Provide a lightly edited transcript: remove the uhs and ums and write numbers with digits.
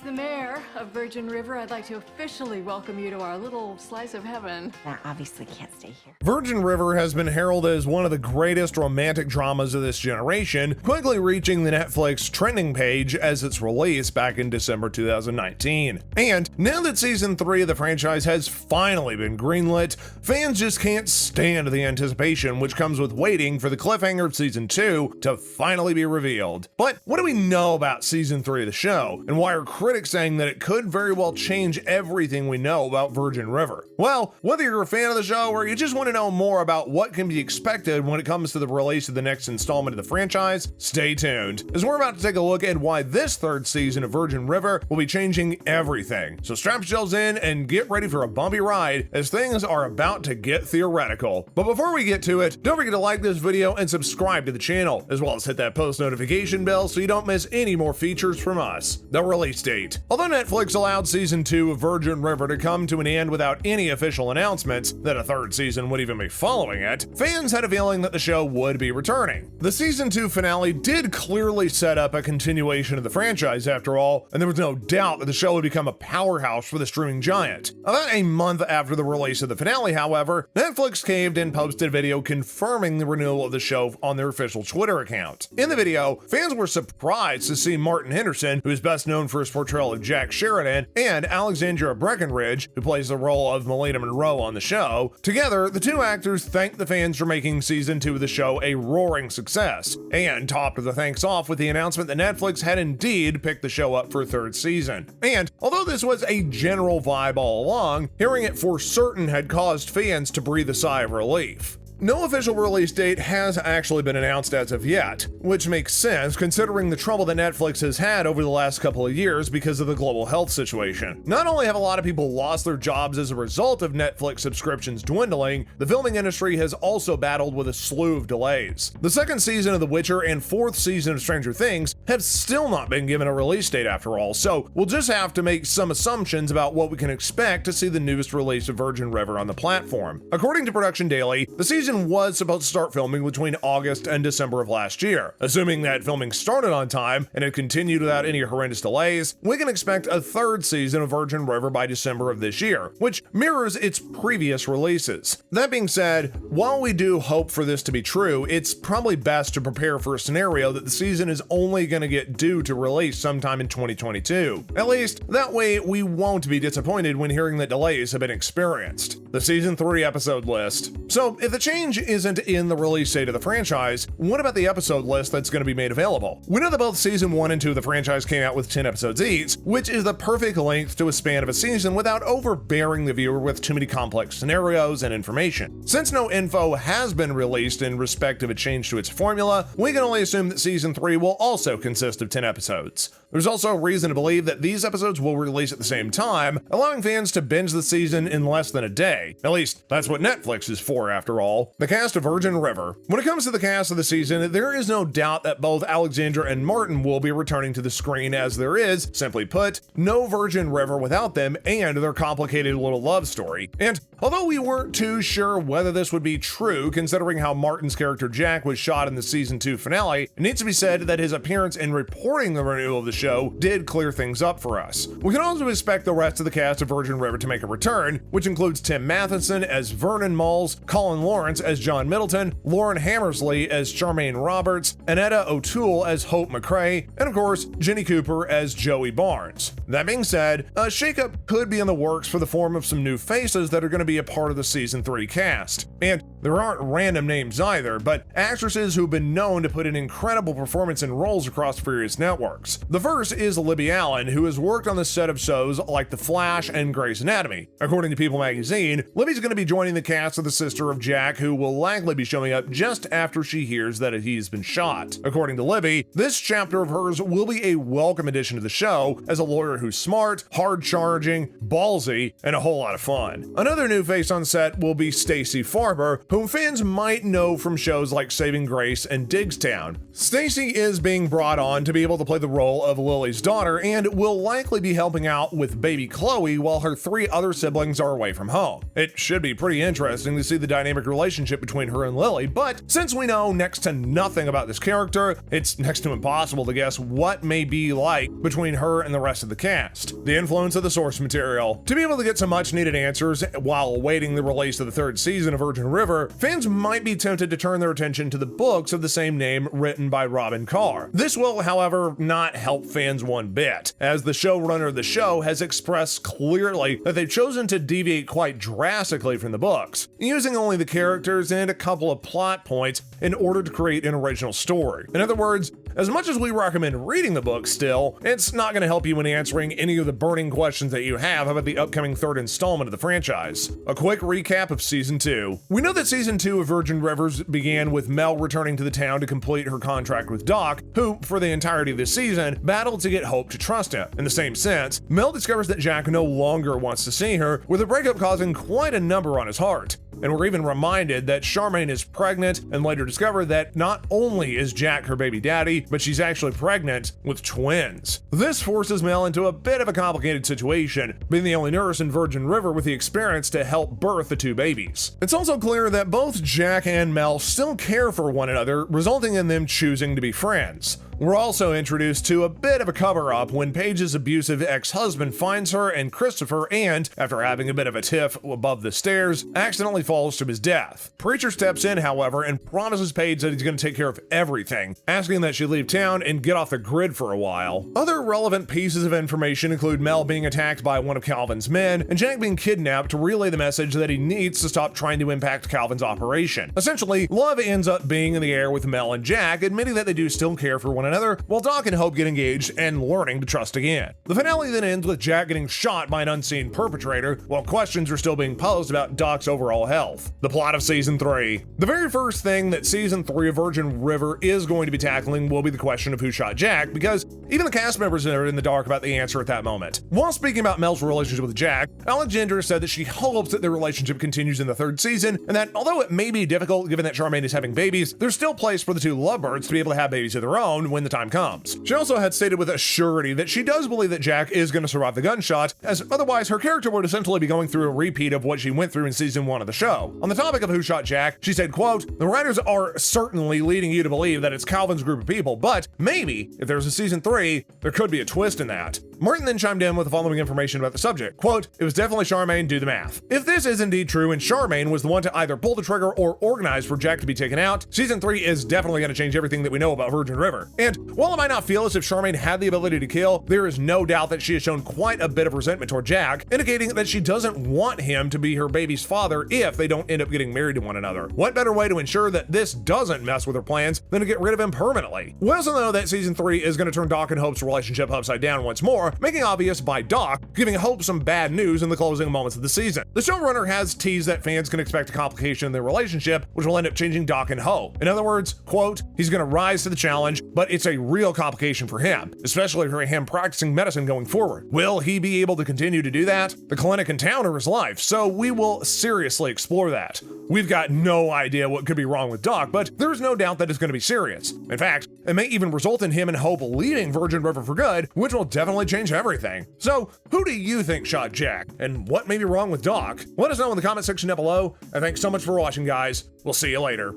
the mayor of Virgin River, I'd like to officially welcome you to our little slice of heaven. I obviously can't stay here. Virgin River has been heralded as one of the greatest romantic dramas of this generation, quickly reaching the Netflix trending page as its release back in December 2019. And now that season 3 of the franchise has finally been greenlit, fans just can't stand the anticipation which comes with waiting for the cliffhanger of season 2 to finally be revealed. But what do we know about season 3 of the show, and why are critics saying that it could very well change everything we know about Virgin River? Well, whether you're a fan of the show or you just want to know more about what can be expected when it comes to the release of the next installment of the franchise, stay tuned, as we're about to take a look at why this third season of Virgin River will be changing everything. So strap yourselves in and get ready for a bumpy ride as things are about to get theoretical. But before we get to it, don't forget to like this video and subscribe to the channel, as well as hit that post notification bell so you don't miss any more features from us. The release date. Although Netflix allowed season 2 of Virgin River to come to an end without any official announcements that a third season would even be following it, fans had a feeling that the show would be returning. The season 2 finale did clearly set up a continuation of the franchise after all, and there was no doubt that the show would become a powerhouse for the streaming giant. About a month after the release of the finale, however, Netflix caved and posted a video confirming the renewal of the show on their official Twitter account. In the video, fans were surprised to see Martin Henderson, who is best known for his portrayal of Jack Sheridan, and Alexandra Breckenridge, who plays the role of Melina Monroe on the show. Together, the two actors thanked the fans for making season 2 of the show a roaring success, and topped the thanks off with the announcement that Netflix had indeed picked the show up for a third season. And although this was a general vibe all along, hearing it for certain had caused fans to breathe a sigh of relief. No official release date has actually been announced as of yet, which makes sense considering the trouble that Netflix has had over the last couple of years because of the global health situation. Not only have a lot of people lost their jobs as a result of Netflix subscriptions dwindling, the filming industry has also battled with a slew of delays. The second season of The Witcher and fourth season of Stranger Things have still not been given a release date after all, so we'll just have to make some assumptions about what we can expect to see the newest release of Virgin River on the platform. According to Production Daily, the season was supposed to start filming between August and December of last year. Assuming that filming started on time and it continued without any horrendous delays, we can expect a third season of Virgin River by December of this year, which mirrors its previous releases. That being said, while we do hope for this to be true, it's probably best to prepare for a scenario that the season is only going to get due to release sometime in 2022. At least, that way we won't be disappointed when hearing that delays have been experienced. The season 3 episode list. So if the change isn't in the release date of the franchise, what about the episode list that's going to be made available? We know that both season 1 and 2 of the franchise came out with 10 episodes each, which is the perfect length to a span of a season without overbearing the viewer with too many complex scenarios and information. Since no info has been released in respect of a change to its formula, we can only assume that season 3 will also consist of 10 episodes. There's also reason to believe that these episodes will release at the same time, allowing fans to binge the season in less than a day. At least, that's what Netflix is for after all. The cast of Virgin River. When it comes to the cast of the season, there is no doubt that both Alexandra and Martin will be returning to the screen, as there is, simply put, no Virgin River without them and their complicated little love story. And although we weren't too sure whether this would be true, considering how Martin's character Jack was shot in the season 2 finale, it needs to be said that his appearance in reporting the renewal of the show did clear things up for us. We can also expect the rest of the cast of Virgin River to make a return, which includes Tim Matheson as Vernon Malls, Colin Lawrence as John Middleton, Lauren Hammersley as Charmaine Roberts, Annetta O'Toole as Hope McCrae, and of course, Jenny Cooper as Joey Barnes. That being said, a shakeup could be in the works for the form of some new faces that are going to be a part of the season 3 cast. And there aren't random names either, but actresses who've been known to put in incredible performance in roles across various networks. The first is Libby Allen, who has worked on the set of shows like The Flash and Grey's Anatomy. According to People magazine, Libby's going to be joining the cast of the sister of Jack, who will likely be showing up just after she hears that he's been shot. According to Libby, this chapter of hers will be a welcome addition to the show as a lawyer who's smart, hard-charging, ballsy, and a whole lot of fun. Another new face on set will be Stacey Farber, whom fans might know from shows like Saving Grace and Diggstown. Stacey is being brought on to be able to play the role of Lily's daughter and will likely be helping out with baby Chloe while her 3 other siblings are away from home. It should be pretty interesting to see the dynamic relationship between her and Lily, but since we know next to nothing about this character, it's next to impossible to guess what may be like between her and the rest of the cast. The influence of the source material. To be able to get some much needed answers while awaiting the release of the 3rd season of Virgin River, fans might be tempted to turn their attention to the books of the same name written by Robin Carr. This will, however, not help fans one bit, as the showrunner of the show has expressed clearly that they've chosen to deviate quite drastically from the books, using only the characters and a couple of plot points in order to create an original story. In other words, as much as we recommend reading the book still, it's not going to help you in answering any of the burning questions that you have about the upcoming 3rd installment of the franchise. A quick recap of Season 2. We know that Season 2 of Virgin Rivers began with Mel returning to the town to complete her contract with Doc, who, for the entirety of this season, battled to get Hope to trust him. In the same sense, Mel discovers that Jack no longer wants to see her, with the breakup causing quite a number on his heart. And we're even reminded that Charmaine is pregnant and later discover that not only is Jack her baby daddy, but she's actually pregnant with twins. This forces Mel into a bit of a complicated situation, being the only nurse in Virgin River with the experience to help birth the 2 babies. It's also clear that both Jack and Mel still care for one another, resulting in them choosing to be friends. We're also introduced to a bit of a cover-up when Paige's abusive ex-husband finds her and Christopher and, after having a bit of a tiff above the stairs, accidentally falls to his death. Preacher steps in, however, and promises Paige that he's going to take care of everything, asking that she leave town and get off the grid for a while. Other relevant pieces of information include Mel being attacked by one of Calvin's men, and Jack being kidnapped to relay the message that he needs to stop trying to impact Calvin's operation. Essentially, love ends up being in the air with Mel and Jack, admitting that they do still care for one another, while Doc and Hope get engaged and learning to trust again. The finale then ends with Jack getting shot by an unseen perpetrator, while questions are still being posed about Doc's overall health. The plot of Season 3. The very first thing that Season 3 of Virgin River is going to be tackling will be the question of who shot Jack, because even the cast members are in the dark about the answer at that moment. While speaking about Mel's relationship with Jack, Alexandra said that she hopes that their relationship continues in the 3rd season, and that although it may be difficult given that Charmaine is having babies, there's still place for the 2 lovebirds to be able to have babies of their own when the time comes. She also had stated with a surety that she does believe that Jack is going to survive the gunshot, as otherwise her character would essentially be going through a repeat of what she went through in Season 1 of the show. On the topic of who shot Jack, she said, quote, "The writers are certainly leading you to believe that it's Calvin's group of people, but maybe, if there's a Season 3, there could be a twist in that." Martin then chimed in with the following information about the subject. Quote, "It was definitely Charmaine, do the math." If this is indeed true and Charmaine was the one to either pull the trigger or organize for Jack to be taken out, Season 3 is definitely going to change everything that we know about Virgin River. And while it might not feel as if Charmaine had the ability to kill, there is no doubt that she has shown quite a bit of resentment toward Jack, indicating that she doesn't want him to be her baby's father if they don't end up getting married to one another. What better way to ensure that this doesn't mess with her plans than to get rid of him permanently? We also know that Season 3 is going to turn Doc and Hope's relationship upside down once more, making obvious by Doc giving Hope some bad news in the closing moments of the season. The showrunner has teased that fans can expect a complication in their relationship, which will end up changing Doc and Hope. In other words, quote, "He's going to rise to the challenge, but it's a real complication for him, especially for him practicing medicine going forward. Will he be able to continue to do that? The clinic in town or his life, so we will seriously explore that. We've got no idea what could be wrong with Doc, but there's no doubt that it's going to be serious. In fact, it may even result in him and Hope leaving Virgin River for good, which will definitely change everything. So, who do you think shot Jack? And what may be wrong with Doc? Let us know in the comment section down below, and thanks so much for watching, guys. We'll see you later."